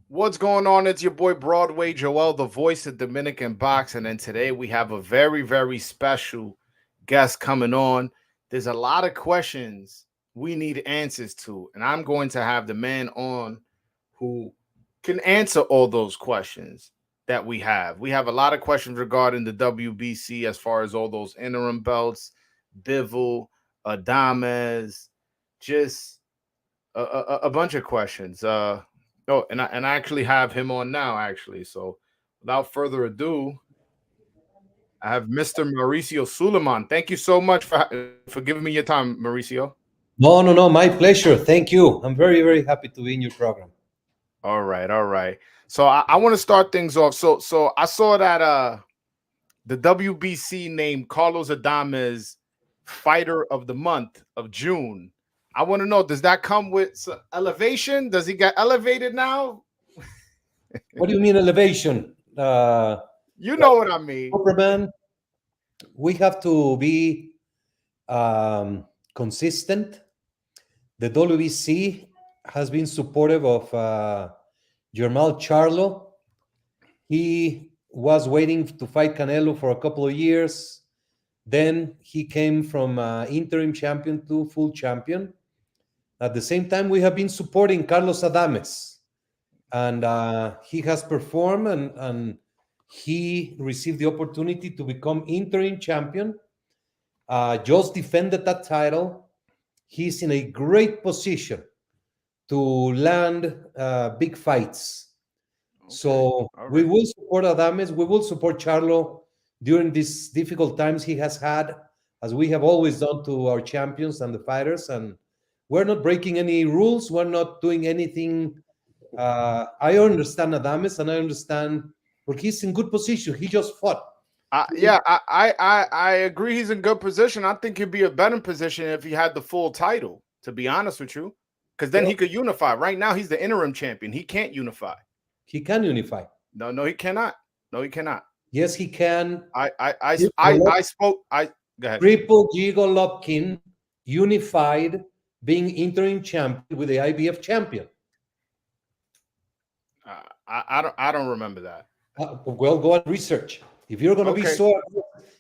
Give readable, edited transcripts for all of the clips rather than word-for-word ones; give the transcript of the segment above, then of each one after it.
What's going on? It's your boy Broadway Joel, the voice of Dominican boxing, and today we have a very, very special guest coming on. There's a lot of questions we need answers to, and I'm going to have the man on who can answer all those questions that we have. We have a lot of questions regarding the WBC as far as all those interim belts, Bivol, Adames, just a bunch of questions. Oh, and I actually have him on now, actually. So without further ado, I have Mr. Mauricio Suliaman. Thank you so much for giving me your time, Mauricio. No, no, no. My pleasure. Thank you. I'm very, very happy to be in your program. All right, all right. So I want to start things off. So I saw that the WBC named Carlos Adames Fighter of the Month of June. I want to know, does that come with elevation? Does he get elevated now? What do you mean elevation? You know what I mean. Superman, we have to be consistent. The WBC has been supportive of Germán Charlo. He was waiting to fight Canelo for a couple of years. Then he came from interim champion to full champion. At the same time, we have been supporting Carlos Adames, and he has performed, and he received the opportunity to become interim champion. Just defended that title. He's in a great position to land big fights. Okay. So All we right. will support Adames. We will support Charlo during these difficult times he has had, as we have always done to our champions and the fighters. And we're not breaking any rules. We're not doing anything. I understand Adames, and I understand, but he's in good position. He just fought. Yeah, I agree. He's in good position. I think he'd be a better position if he had the full title. To be honest with you, because then Well, he could unify. Right now, he's the interim champion. He can't unify. he can unify. No, no, he cannot. No, he cannot. Yes, he can. I spoke. I Go ahead. Triple G Golovkin unified, being interim champion with the IBF champion. I don't remember that. Well, go and research. If you're going to be Okay. so,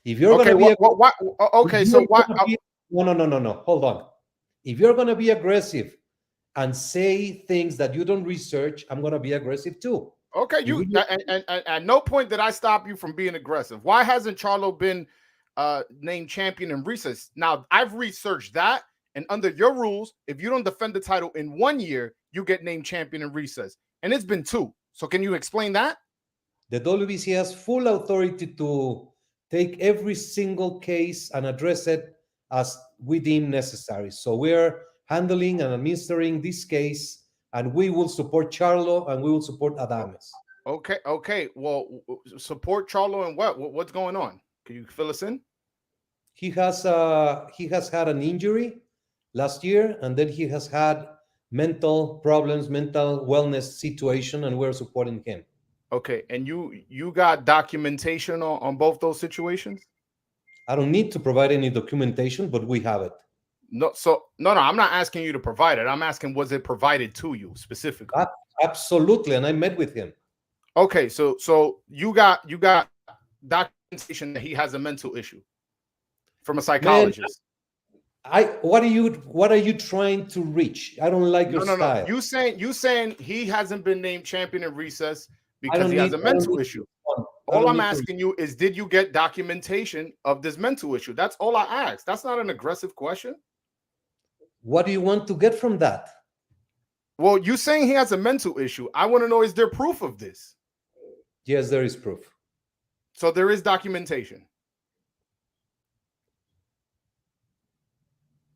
if you're going Okay. to be, What? if Okay. So you're what? gonna be, no, no, no, no, no. Hold on. If you're going to be aggressive and say things that you don't research, I'm going to be aggressive too. Okay. If You you, and at no point did I stop you from being aggressive. Why hasn't Charlo been named champion in recess? Now I've researched that, and under your rules, if you don't defend the title in 1 year, you get named champion in recess, and it's been two. So can you explain that? the WBC has full authority to take every single case and address it as we deem necessary. So we're handling and administering this case, and we will support Charlo and we will support Adames. Okay, okay. Well, support Charlo and what's going on? Can you fill us in? He has had an injury last year, and then he has had mental problems, mental wellness situation, and we're supporting him. Okay, and you got documentation on both those situations? I don't need to provide any documentation, but we have it. No, so no, I'm not asking you to provide it. I'm asking was it provided to you specifically? Ab- Absolutely, and I met with him. Okay, so you got documentation that he has a mental issue from a Man, psychologist. what are you trying to reach? I don't like your No. style. You saying he hasn't been named champion in recess I because don't he has need a I don't mental need to issue. respond. I All don't I'm need to. asking you is, did you get documentation of this mental issue? That's all I asked. That's not an aggressive question. What do you want to get from that? Well, you saying he has a mental issue. I want to know, is there proof of this? Yes, there is proof. So there is documentation.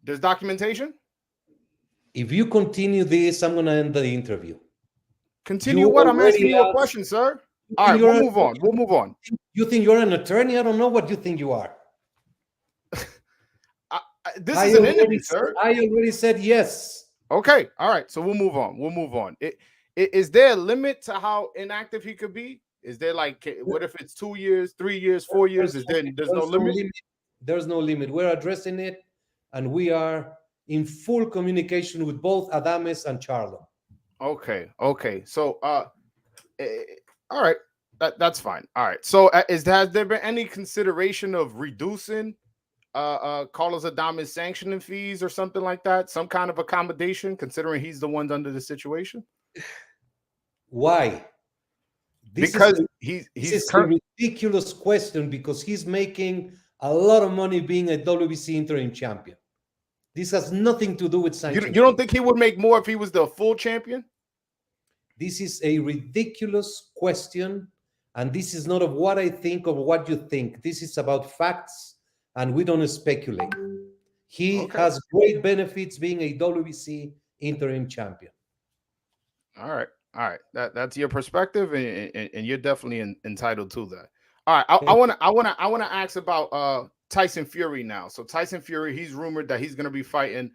There's documentation. If you continue this, I'm gonna end the interview. Continue You what? I'm asking already you a asked. question, sir. You All think right, you're we'll an, move on. We'll move on. you think you're an attorney? I don't know what you think you are. This is an interview, sir. I already said yes. Okay. All right. So we'll move on. We'll move on. Is there a limit to how inactive he could be? Is there like, what if it's 2 years, 3 years, 4 years? There's no There's no limit? limit. There's no limit. We're addressing it, and we are in full communication with both Adames and Charlo. Okay. Okay. So eh, all right, that's fine. All right. So has there been any consideration of reducing Carlos Adames sanctioning fees or something like that? Some kind of accommodation, considering he's the one under the situation. Why? This is Because a, this he's is a current. ridiculous question because he's making a lot of money being a WBC interim champion. This has nothing to do with You sanction don't fees. think he would make more if he was the full champion? This is a ridiculous question, and this is not of what I think or what you think. This is about facts, and we don't speculate. He Okay. has great benefits being a WBC interim champion. All right. All right. That's your perspective, and you're definitely entitled to that. All right. I want to ask about Tyson Fury now. So Tyson Fury, he's rumored that he's going to be fighting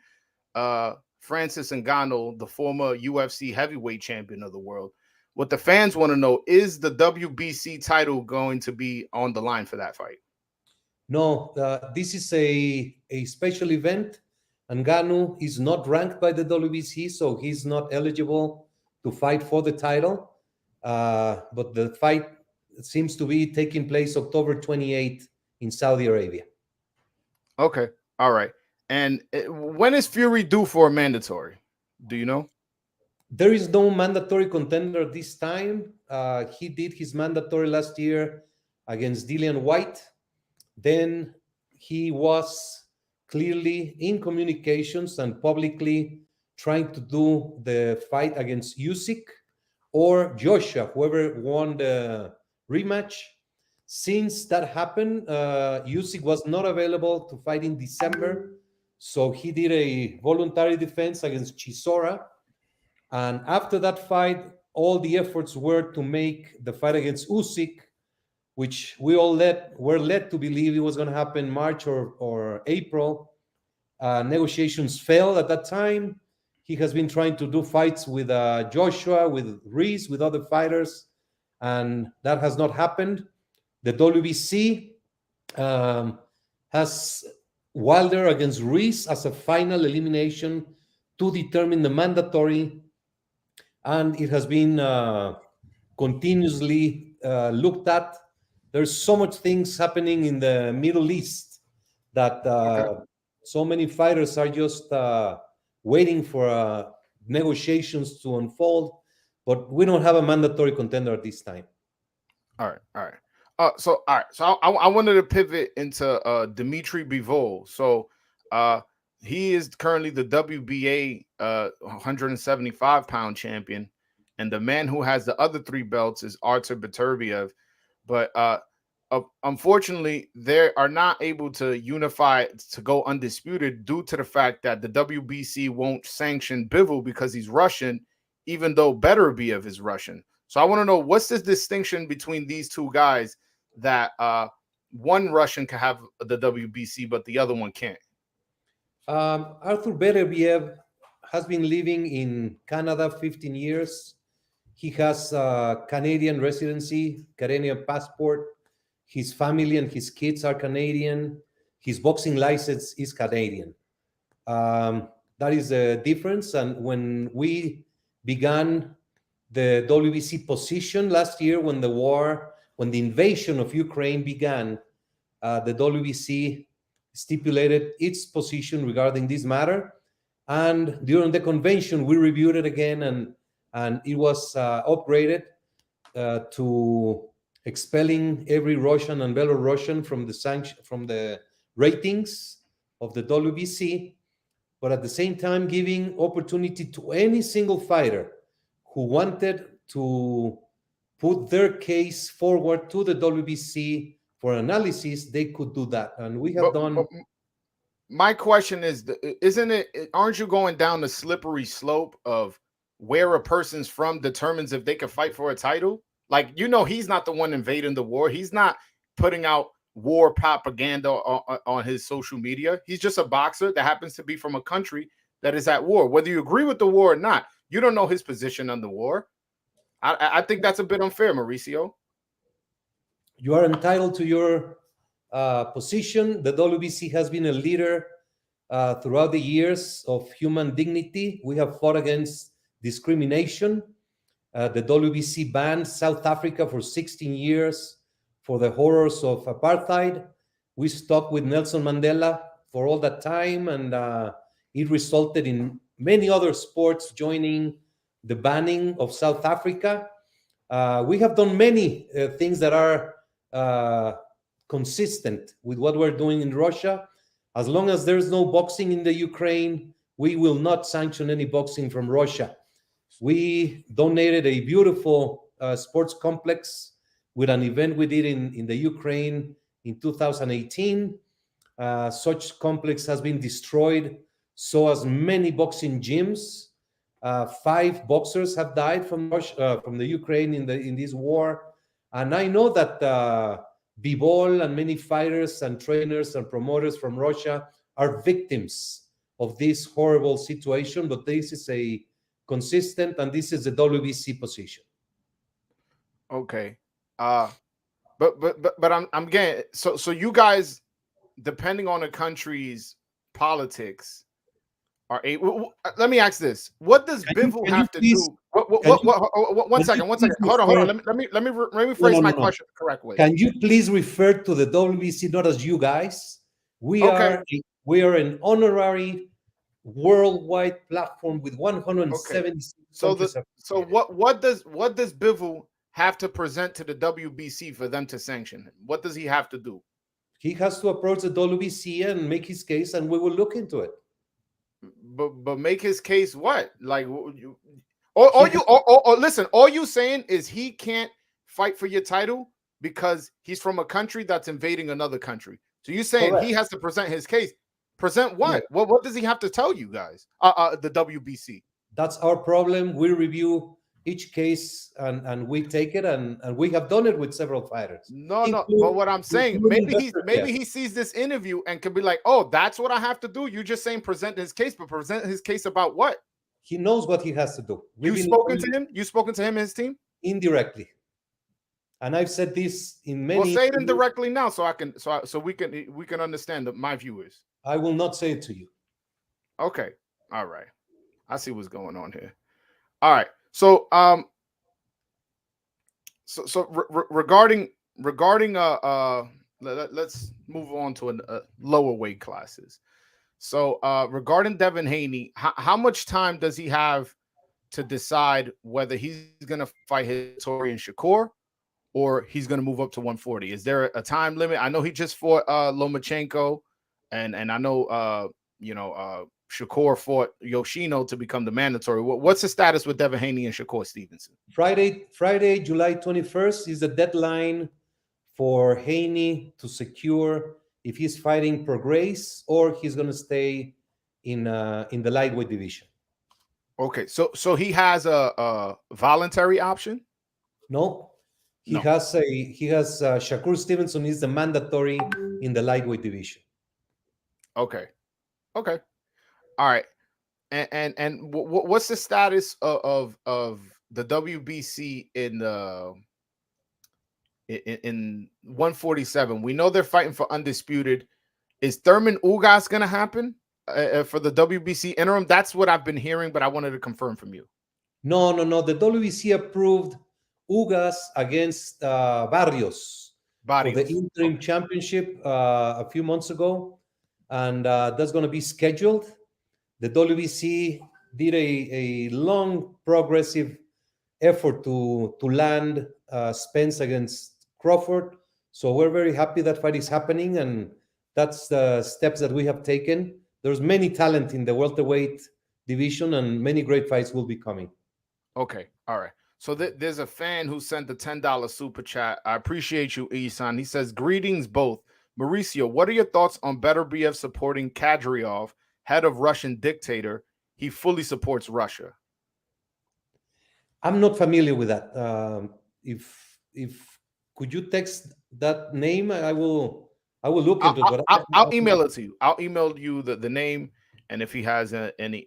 Francis Ngannou, the former UFC heavyweight champion of the world. What the fans want to know is the WBC title going to be on the line for that fight? No, this is a special event. Ngannou is not ranked by the WBC, so he's not eligible to fight for the title. But the fight seems to be taking place October 28th in Saudi Arabia. Okay. All right. And when is Fury due for a mandatory? Do you know? There is no mandatory contender this time. He did his mandatory last year against Dillian White. Then he was clearly in communications and publicly trying to do the fight against Usyk or Joshua, whoever won the rematch. Since that happened, Usyk was not available to fight in December, so he did a voluntary defense against Chisora. And after that fight, all the efforts were to make the fight against Usyk, which we all were led to believe it was going to happen March or April. Negotiations failed at that time. He has been trying to do fights with Joshua, with Reese, with other fighters, and that has not happened. The WBC has Wilder against Reese as a final elimination to determine the mandatory, and it has been continuously looked at. There's so much things happening in the Middle East that Okay. so many fighters are just waiting for negotiations to unfold, but we don't have a mandatory contender at this time. All right. All right. All right. So I wanted to pivot into Dimitri Bivol. So uh he is currently the WBA 175-pound champion, and the man who has the other three belts is Artur Beterbiev. But unfortunately, they are not able to unify to go undisputed due to the fact that the WBC won't sanction Bivol because he's Russian, even though Beterbiev is Russian. So I want to know, what's the distinction between these two guys that one Russian can have the WBC but the other one can't? Arthur Beterbiev has been living in Canada 15 years. He has Canadian residency, Canadian passport. His family and his kids are Canadian. His boxing license is Canadian. That is the difference. And when we began the WBC position last year, when the invasion of Ukraine began, the WBC stipulated its position regarding this matter. And during the convention, we reviewed it again, and it was upgraded to expelling every Russian and Belarusian from the ratings of the WBC, but at the same time giving opportunity to any single fighter who wanted to put their case forward to the WBC for analysis. They could do that, and we have But done. my question is, isn't it? Aren't you going down the slippery slope of where a person's from determines if they can fight for a title? Like, he's not the one invading the war. He's not putting out war propaganda on his social media. He's just a boxer that happens to be from a country that is at war. Whether you agree with the war or not, you don't know his position on the war. I think that's a bit unfair, Mauricio. You are entitled to your position. The WBC has been a leader throughout the years of human dignity. We have fought against discrimination. The WBC banned South Africa for 16 years for the horrors of apartheid. We stuck with Nelson Mandela for all that time, and it resulted in many other sports joining the banning of South Africa. We have done many things that are consistent with what we're doing in Russia. As long as there's no boxing in the Ukraine, we will not sanction any boxing from Russia. We donated a beautiful sports complex with an event we did in the Ukraine in 2018. Such complex has been destroyed, so as many boxing gyms. 5 boxers have died from Russia, from the Ukraine in this war, and I know that Bivol and many fighters and trainers and promoters from Russia are victims of this horrible situation. But this is a consistent, and this is the WBC position. Okay. Uh but I'm getting so you guys, depending on the country's politics, are able. Let me ask this: what does Bivol Can you have to please do? can you One can you second, one please second. Hold on. refer? Let me No, phrase no, my no, no. question the correct way. Can you please refer to the WBC, not as you guys? We Okay, are we are an honorary worldwide platform with okay. 176 So countries affiliated. what does Bivol have to present to the WBC for them to sanction him? What does he have to do? He has to approach the WBC and make his case, and we will look into it. But make his case what? Like you, He or has, you or listen, all you saying is he can't fight for your title because he's from a country that's invading another country. So you're saying he correct. has to present his case. Present Yes, what? What does he have to tell you guys? The WBC. that's our problem. We review each case, and we take it, and we have done it with several fighters, No, no. But include, what I'm saying, including Victor maybe Jeff. he sees this interview and can be like, oh, that's what I have to do. You just saying present his case, but present his case about what? He knows what he has to do. We've You been spoken to only him? You spoken to him and his team? indirectly, and I've said this in Well, many say it interviews. indirectly now, so I can, so we can understand my viewers. I will not say it to you. Okay, all right, I see what's going on here. All right, so regarding let's move on to lower weight classes. So regarding Devin Haney, how much time does he have to decide whether he's going to fight Hitorian Shakur or he's going to move up to 140? Is there a time limit? I know he just fought Lomachenko, and I know Shakur fought Yoshino to become the mandatory. What's the status with Devin Haney and Shakur Stevenson? Friday, July 21st is the deadline for Haney to secure if he's fighting pro Grace or he's going to stay in the lightweight division. Okay, so he has a voluntary option. No, No. he has Shakur Stevenson is the mandatory in the lightweight division. Okay. Okay. All right. What's the status of the WBC in 147? We know they're fighting for undisputed. Is Thurman Ugas going to happen for the WBC interim? That's what I've been hearing, but I wanted to confirm from you. No. The WBC approved Ugas against Barrios for the Barrios. interim Okay. championship a few months ago, and that's going to be scheduled. The WBC did a long progressive effort to land Spence against Crawford. So we're very happy that fight is happening, and that's the steps that we have taken. There's many talent in the welterweight division, and many great fights will be coming. Okay. All right. So there's a fan who sent the $10 super chat. I appreciate you, Isan. He says, greetings both. Mauricio, what are your thoughts on Better BF supporting Kadyrov, head of Russian dictator? He fully supports Russia. I'm not familiar with that. If could you text that name? I will look into it. But I'll email it to you. I'll email you the name and if he has any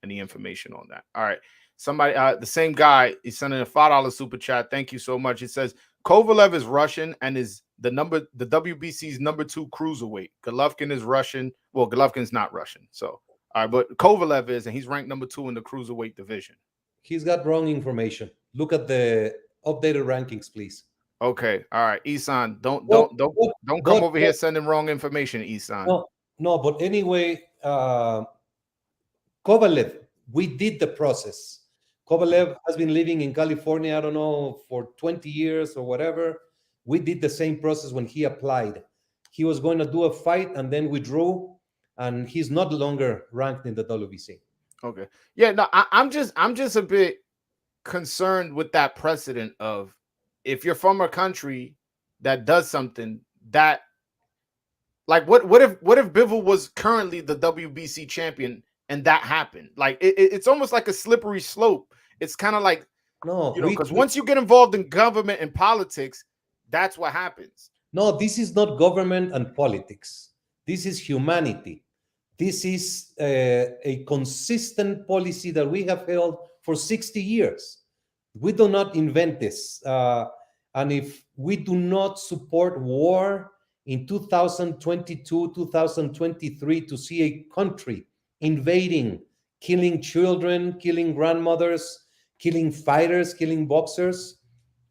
information on that. All right. Somebody, the same guy, he's sending a $5 super chat. Thank you so much. He says Kovalev is Russian and is the WBC's #2 cruiserweight. Golovkin is Russian. Well, Golovkin's not Russian. So, all right, but Kovalev is, and he's ranked #2 in the cruiserweight division. He's got wrong information. Look at the updated rankings, please. Okay, all right, Isan, don't But don't don't but don't come but, over here but sending wrong information, Isan. no, no. But anyway, Kovalev, we did the process. Kovalev has been living in California, I don't know, for 20 years or whatever. We did the same process when he applied. He was going to do a fight and then withdrew, and he's not longer ranked in the WBC. Okay, yeah, no, I'm just a bit concerned with that precedent of if you're from a country that does something that like what if Bivol was currently the WBC champion and that happened? Like it's almost like a slippery slope. It's kind of like, No, because once you get involved in government and politics, that's what happens. no, this is not government and politics. This is humanity. This is a consistent policy that we have held for 60 years. We do not invent this. And if we do not support war in 2022, 2023, to see a country invading, killing children, killing grandmothers, killing fighters, killing boxers,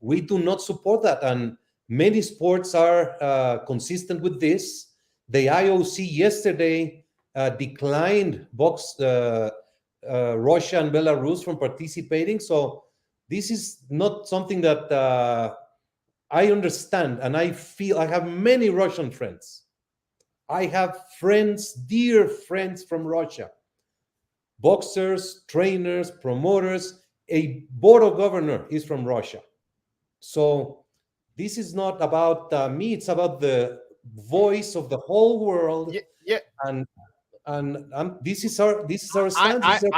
we do not support that. And many sports are consistent with this. The IOC yesterday declined Russia and Belarus from participating. So this is not something that I understand, and I feel I have many Russian friends. I have friends, dear friends from Russia, boxers, trainers, promoters. A board of governor is from Russia. So this is not about me; it's about the voice of the whole world, Yeah, yeah. and this is our stance. This is our policy.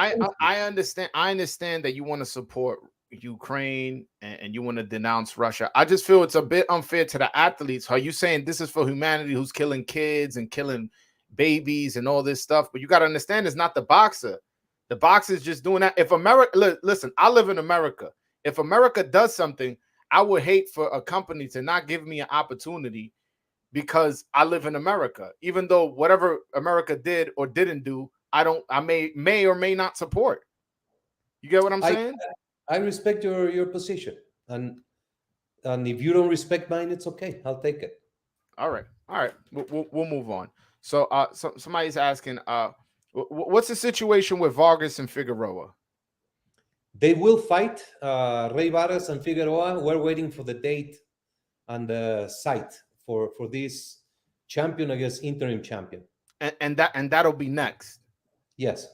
I understand. I understand that you want to support Ukraine and you want to denounce Russia. I just feel it's a bit unfair to the athletes. Are you saying this is for humanity who's killing kids and killing babies and all this stuff? But you got to understand, it's not the boxer. The boxer is just doing that. If America, listen, I live in America. If America does something, I would hate for a company to not give me an opportunity because I live in America. Even though whatever America did or didn't do, I may or may not support. You get what I'm I saying? I respect your position, and if you don't respect mine, it's okay. I'll take it. All right. All right. We'll move on. So somebody's asking what's the situation with Vargas and Figueroa? They will fight. Rey Vargas and Figueroa. We're waiting for the date and the site for this champion against interim champion. And that'll be next. Yes.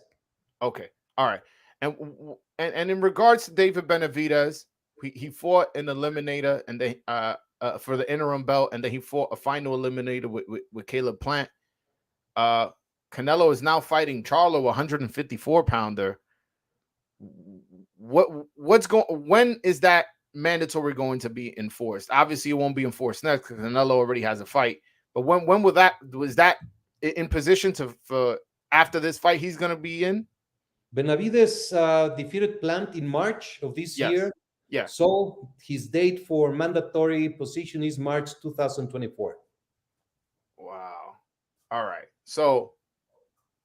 Okay. All right. And in regards to David Benavidez, he fought an eliminator and they for the interim belt, and then he fought a final eliminator with Caleb Plant. Canelo is now fighting Charlo, 154 pounder. What's going? When is that mandatory going to be enforced? Obviously, it won't be enforced next because Canelo already has a fight. But when will that? Was that in position to for after this fight he's going to be in? Benavidez defeated Plant in March of this Yes. year. Yeah. So his date for mandatory position is March 2024. Wow. All right. So,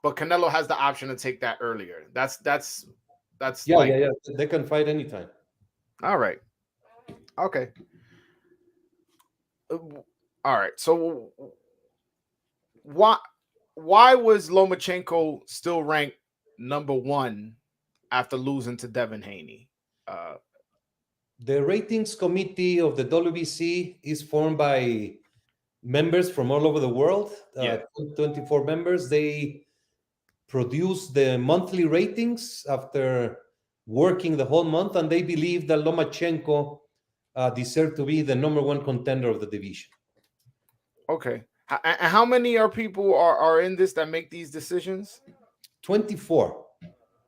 but Canelo has the option to take that earlier. That's Yeah, like, yeah, yeah. They can fight anytime. all right. Okay. All right. So why why was Lomachenko still ranked number one after losing to Devin Haney? Uh, The ratings committee of the WBC is formed by members from all over the world, yeah. 24 members. They produce the monthly ratings after working the whole month, and they believe that Lomachenko deserved to be the number one contender of the division. Okay. And how many are people are in this that make these decisions? 24.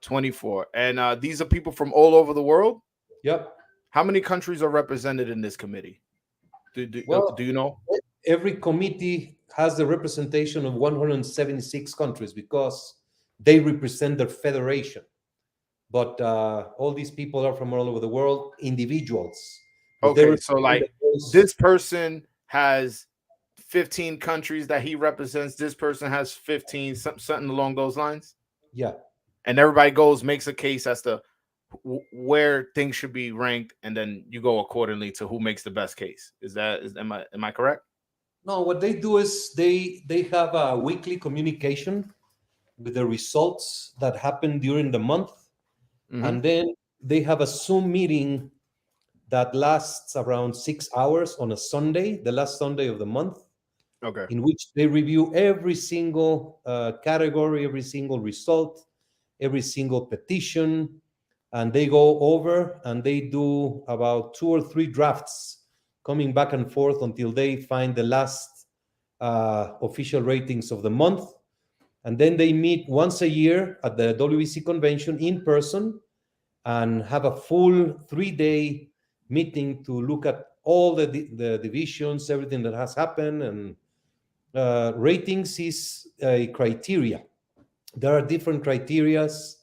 24. And these are people from all over the world. Yep. How many countries are represented in this committee? Well, Do you know? every committee has the representation of 176 countries because they represent their federation. But all these people are from all over the world, individuals. But they Okay, so represent like this person has 15 countries that he represents. This person has 15, something along those lines. Yeah. And everybody goes makes a case as to where things should be ranked, and then you go accordingly to who makes the best case. Am I correct? No, what they do is they have a weekly communication with the results that happen during the month, Hmm. and then they have a Zoom meeting that lasts around 6 hours on a Sunday, the last Sunday of the month, Okay. in which they review every single category, every single result, every single petition, and they go over and they do about two or three drafts, coming back and forth until they find the last official ratings of the month. And then they meet once a year at the WBC convention in person and have a full 3 day meeting to look at all the divisions, everything that has happened. And ratings is a criteria. There are different criterias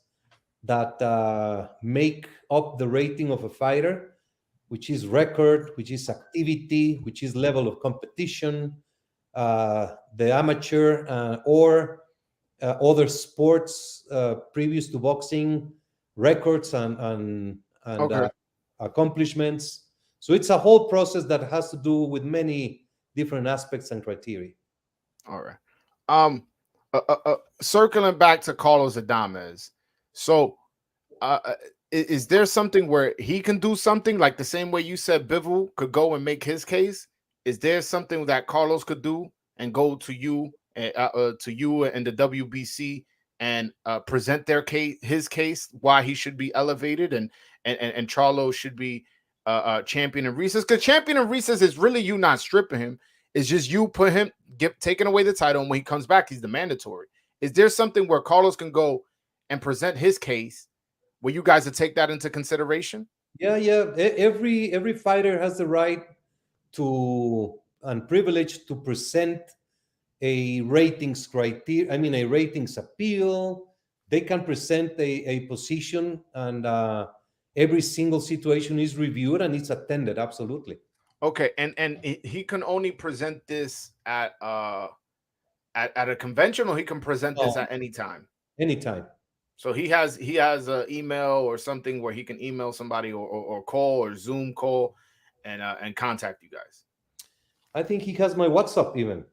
that make up the rating of a fighter, which is record, which is activity, which is level of competition, the amateur or other sports previous to boxing records and Okay. accomplishments. So it's a whole process that has to do with many different aspects and criteria. All right. Um, Circling back to Carlos Adames. So, is there something where he can do something like the same way you said Bivol could go and make his case? Is there something that Carlos could do and go to you and the WBC and present their case, his case, why he should be elevated and Charlo should be champion and recess? Because champion and recess is really you not stripping him. It's just you put him taking away the title, and when he comes back, he's the mandatory. Is there something where Carlos can go and present his case? Will you guys to take that into consideration? Yeah, yeah. Every fighter has the right to and privilege to present a ratings criteria. I mean, a ratings appeal. They can present a position, and every single situation is reviewed and it's attended. Absolutely, Okay, and he can only present this at a convention, or he can present no, this at any time. anytime. So he has an email or something where he can email somebody or call or Zoom call and contact you guys. I think he has my WhatsApp even.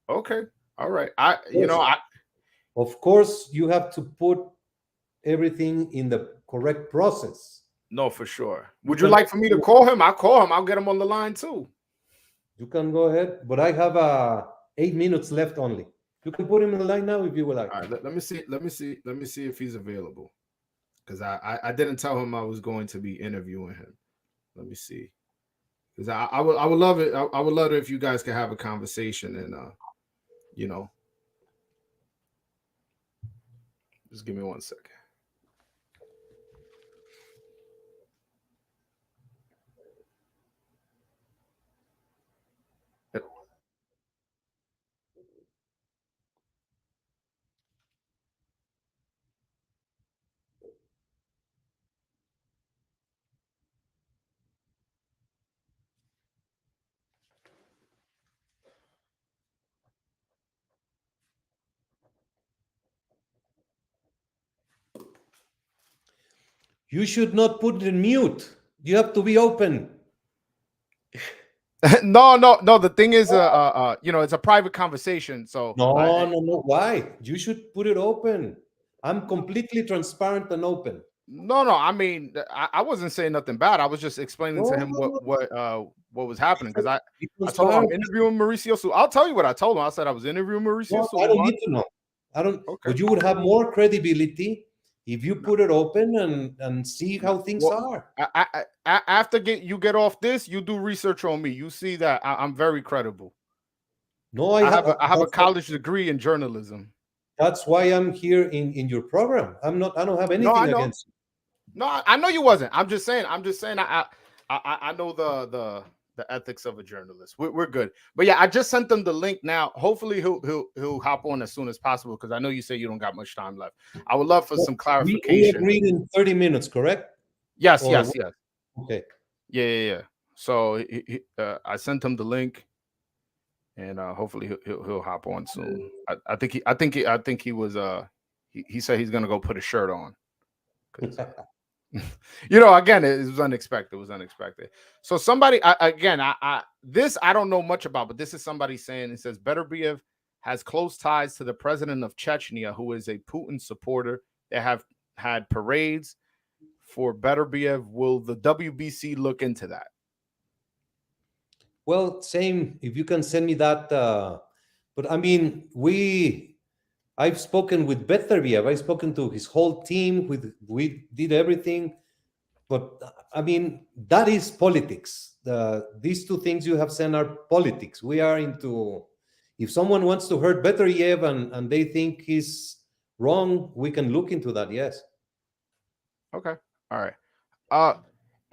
Okay, all right. I Of you know course, I of course, you have to put everything in the correct process. No, for sure. You Would you can like for me to call him? I'll call him. I'll get him on the line too. you can go ahead, but I have 8 minutes left only. You can put him in the line now if you would like. All right, let me see. Let me see if he's available. Because I didn't tell him I was going to be interviewing him. Let me see. Because I would love it. I would love it if you guys could have a conversation and you know, just give me 1 second. You should not put it in mute. You have to be open. No. The thing is, it's a private conversation. So No, no, no. Why? You should put it open. I'm completely transparent and open. no. I mean, I wasn't saying nothing bad. I was just explaining to No, him no, no. what was happening because Be I told him I'm transparent. interviewing Mauricio. I'll tell you what I told him. I said I was interviewing Mauricio No, I don't Suliaman. need to know. I don't. Okay. But you would have more credibility if you No, put it open and see no. how things Well, are. after you get off this, you do research on me. You see that I'm very credible. No, I I have. have a college degree in journalism. That's why I'm here in your program. I'm not. I don't have No, I anything know. against you. No, I know you wasn't. I'm just saying. I know the ethics of a journalist. We're good. But yeah, I just sent them the link now. Hopefully he'll hop on as soon as possible because I know you say you don't got much time left. I would love for Well, some we clarification. agreed in 30 minutes, correct? Yes, Or yes, yes. okay. Yeah. So I sent him the link, and hopefully he'll hop on soon. I think he was he said he's gonna go put a shirt on because Again, it was unexpected. It was unexpected. So somebody, again, this I don't know much about, but this is somebody saying, it says Beterbiev has close ties to the president of Chechnya, who is a Putin supporter. They have had parades for Beterbiev. Will the WBC look into that? Well, same. If you can send me that, but I mean, I've spoken with Beterbiev. I've spoken to his whole team. We did everything, but I mean, that is politics. These two things you have said are politics. We are into. If someone wants to hurt Beterbiev and they think he's wrong, we can look into that. Yes. Okay. All right.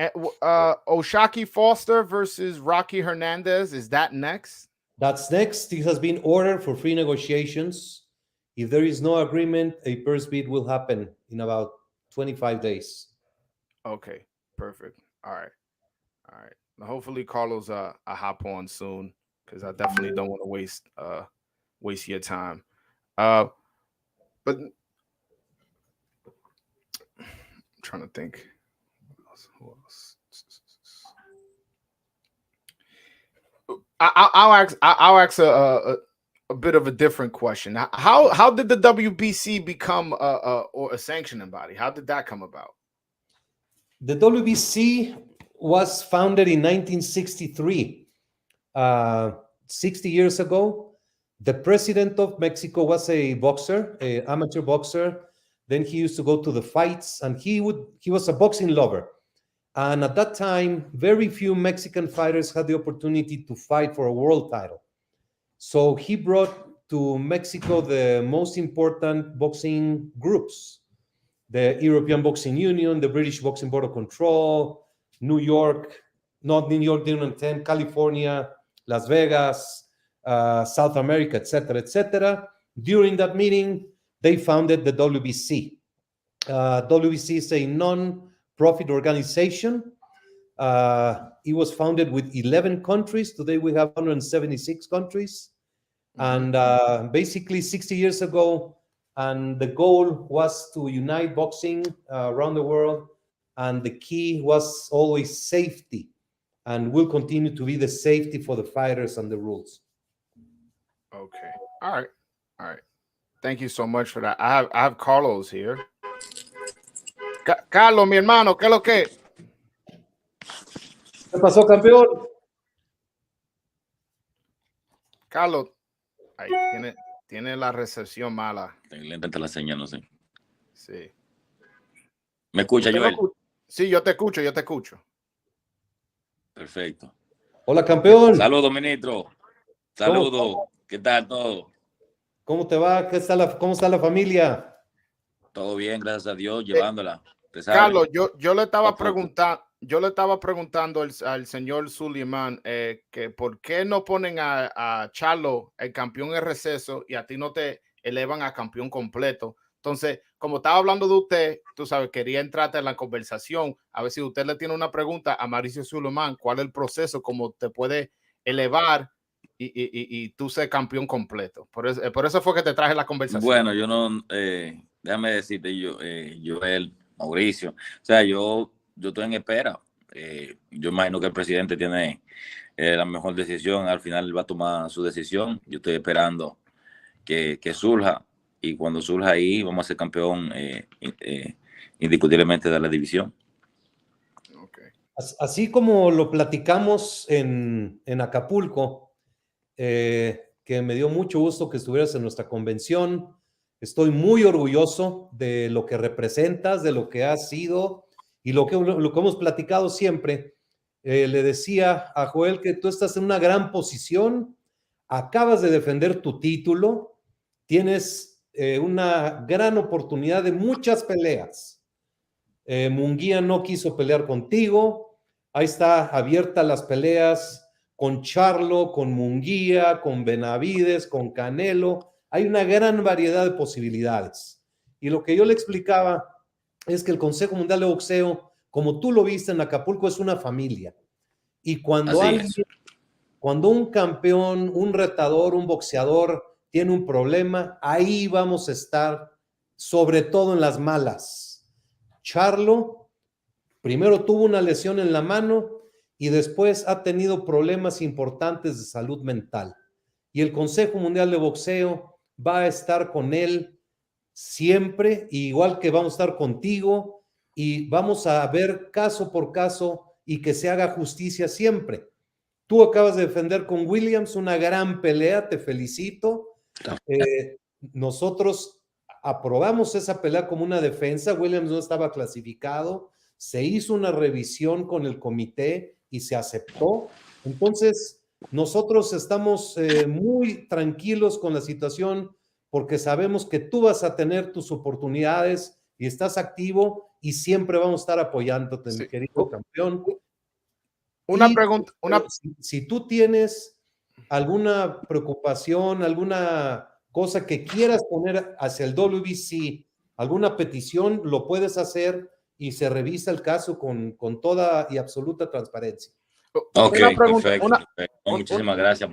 Oshaki Foster versus Rocky Hernandez. Is that next? That's next. It has been ordered for free negotiations. If there is no agreement, a purse bid will happen in about 25 days. Okay, perfect. All right. All right. Now, hopefully Carlos I hop on soon, because I definitely don't want to waste your time. But I'm trying to think. Who else? I'll ask a bit of a different question. How did the WBC become a sanctioning body? How did that come about? The WBC was founded in 1963, 60 years ago. The president of Mexico was a boxer, an amateur boxer. Then he used to go to the fights, and he was a boxing lover. And at that time, very few Mexican fighters had the opportunity to fight for a world title. So he brought to Mexico the most important boxing groups: the European Boxing Union, the British Boxing Board of Control, New York, not New York, didn't attend, California, Las Vegas, South America, etc., etc. During that meeting, they founded the WBC. WBC is a non-profit organization. It was founded with 11 countries. Today we have 176 countries. And basically 60 years ago, and the goal was to unite boxing around the world. And the key was always safety, and will continue to be the safety for the fighters and the rules. Okay. All right. All right. Thank you so much for that. I have Carlos here. Carlos, mi hermano, ¿qué es lo que? ¿Qué pasó, campeón? Carlos, ahí tiene la recepción mala. Lenta la señal, no sé. Sí. ¿Me escucha, Joel? Sí, yo te escucho. Perfecto. Hola, campeón. Saludos, ministro. Saludos. ¿Qué tal todo? ¿Cómo te va? ¿Cómo está la familia? Todo bien, gracias a Dios, llevándola. Carlos, yo le estaba preguntando al señor Suliaman que por qué no ponen a Charlo el campeón en receso y a ti no te elevan a campeón completo. Entonces, como estaba hablando de usted, tú sabes, quería entrarte en la conversación, a ver si usted le tiene una pregunta a Mauricio Suliaman, cuál es el proceso, cómo te puede elevar y tú ser campeón completo. Por eso fue que te traje la conversación. Bueno, yo no, déjame decirte, Joel, Mauricio, o sea, yo estoy en espera. Yo imagino que el presidente tiene la mejor decisión. Al final él va a tomar su decisión. Yo estoy esperando que surja, y cuando surja ahí vamos a ser campeón indiscutiblemente de la división. Okay. Así como lo platicamos en Acapulco, que me dio mucho gusto que estuvieras en nuestra convención. Estoy muy orgulloso de lo que representas, de lo que has sido y lo que hemos platicado siempre. Le decía a Joel que tú estás en una gran posición, acabas de defender tu título, tienes una gran oportunidad de muchas peleas. Munguía no quiso pelear contigo, ahí está abierta las peleas con Charlo, con Munguía, con Benavides, con Canelo. Hay una gran variedad de posibilidades. Y lo que yo le explicaba es que el Consejo Mundial de Boxeo, como tú lo viste en Acapulco, es una familia. Y cuando cuando un campeón, un retador, un boxeador tiene un problema, ahí vamos a estar, sobre todo en las malas. Charlo Primero tuvo una lesión en la mano y después ha tenido problemas importantes de salud mental. Y el Consejo Mundial de Boxeo va a estar con él siempre, igual que vamos a estar contigo, y vamos a ver caso por caso y que se haga justicia siempre. Tú acabas de defender con Williams una gran pelea, te felicito. Nosotros aprobamos esa pelea como una defensa. Williams no estaba clasificado, se hizo una revisión con el comité y se aceptó. Entonces, nosotros estamos muy tranquilos con la situación porque sabemos que tú vas a tener tus oportunidades y estás activo y siempre vamos a estar apoyándote, mi querido campeón. Una Y pregunta, si tú tienes alguna preocupación, alguna cosa que quieras poner hacia el WBC, alguna petición, lo puedes hacer y se revisa el caso con toda y absoluta transparencia. Ok, una pregunta, perfecto. Muchísimas gracias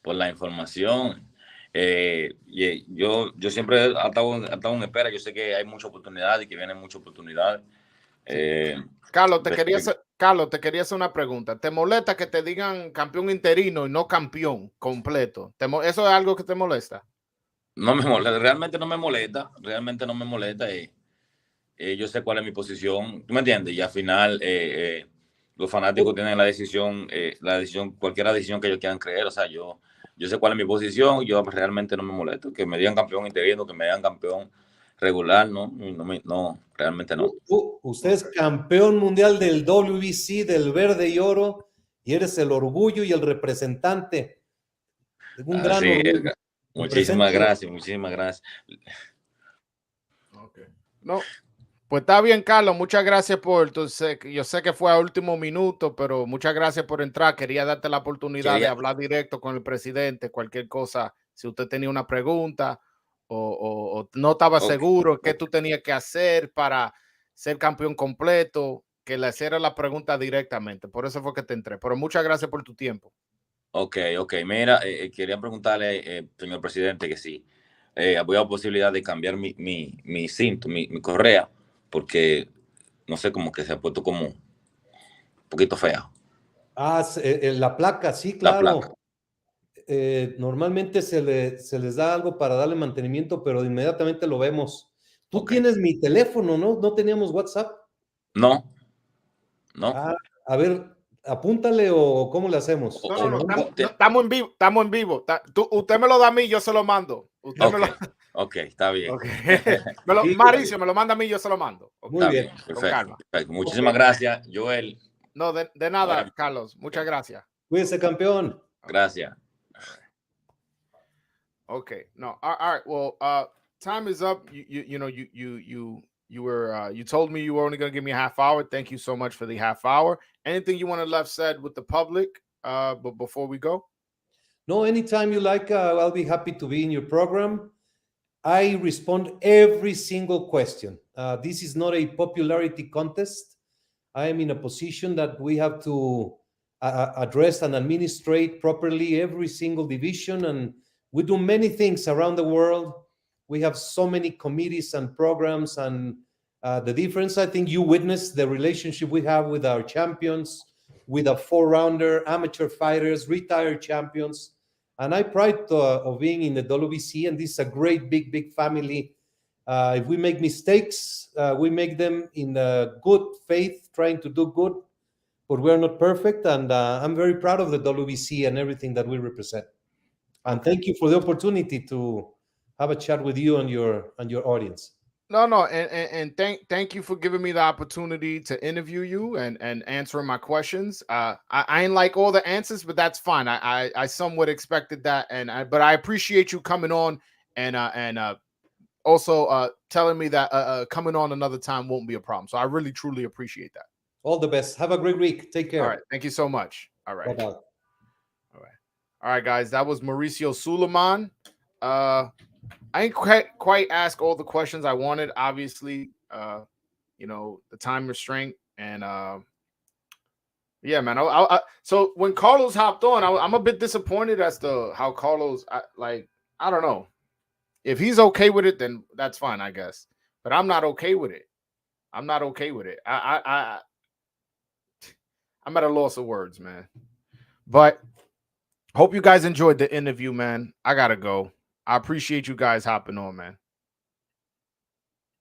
por la información. Yo siempre he estado en espera. Yo sé que hay mucha oportunidad y que vienen muchas oportunidades. Carlos, te quería hacer una pregunta. ¿Te molesta que te digan campeón interino y no campeón completo? ¿Eso es algo que te molesta? No me molesta, realmente no me molesta, yo sé cuál es mi posición, ¿tú me entiendes? Y al final los fanáticos tienen la decisión, cualquier decisión que ellos quieran creer, o sea, yo sé cuál es mi posición, yo realmente no me molesto, que me digan campeón interino, que me digan campeón regular, no, realmente no. Usted es campeón mundial del WBC, del verde y oro, y eres el orgullo y el representante. Un gran Así es. orgullo. Muchísimas gracias. Okay. No, pues está bien, Carlos. Muchas gracias yo sé que fue a último minuto, pero muchas gracias por entrar. Quería darte la oportunidad de hablar directo con el presidente. Cualquier cosa, si usted tenía una pregunta o no estaba seguro qué tú tenías que hacer para ser campeón completo, que le hiciera la pregunta directamente. Por eso fue que te entré. Pero muchas gracias por tu tiempo. Ok. Mira, quería preguntarle, señor presidente, que sí, había posibilidad de cambiar mi cinto, mi correa, porque no sé, como que se ha puesto como un poquito fea. La placa, sí, La claro. placa. Normalmente se les da algo para darle mantenimiento, pero inmediatamente lo vemos. Tú Ok. tienes mi teléfono, ¿no? ¿No teníamos WhatsApp? No. A ver, apúntale o ¿cómo le hacemos? No, estamos en vivo, estamos en vivo. Usted me lo da a mí, yo se lo mando. Ok, está bien. Okay. Sí, Mauricio me lo manda a mí, yo se lo mando. Okay. muy bien. Perfecto. Muchísimas gracias, Joel. No, de nada, Carlos. Muchas gracias. Cuídese, campeón. Gracias. All right. Okay. No. All right. Well, time is up. You told me you were only going to give me a half hour. Thank you so much for the half hour. Anything you want to left said with the public but before we go? No, anytime you like, I'll be happy to be in your program. I respond every single question. This is not a popularity contest. I am in a position that we have to address and administrate properly every single division, and we do many things around the world. We have so many committees and programs, and the difference, I think you witnessed the relationship we have with our champions, with a four-rounder, amateur fighters, retired champions. And I pride of being in the WBC, and this is a great, big family. If we make mistakes, we make them in good faith, trying to do good, but we're not perfect. And I'm very proud of the WBC and everything that we represent. And thank you for the opportunity to have a chat with you and your audience. No, and thank you for giving me the opportunity to interview you and answering my questions. I ain't like all the answers, but that's fine. I somewhat expected that, but I appreciate you coming on and also telling me that coming on another time won't be a problem. So I really truly appreciate that. All the best. Have a great week. Take care. All right, thank you so much. All right. Bye-bye. All right, guys. That was Mauricio Suliaman. I ain't quite ask all the questions I wanted. Obviously, the time restraint and yeah, man. So when Carlos hopped on, I'm a bit disappointed as to how Carlos. I don't know if he's okay with it, then that's fine, I guess. But I'm not okay with it. I'm not okay with it. I'm at a loss of words, man. But hope you guys enjoyed the interview, man. I gotta go. I appreciate you guys hopping on, man.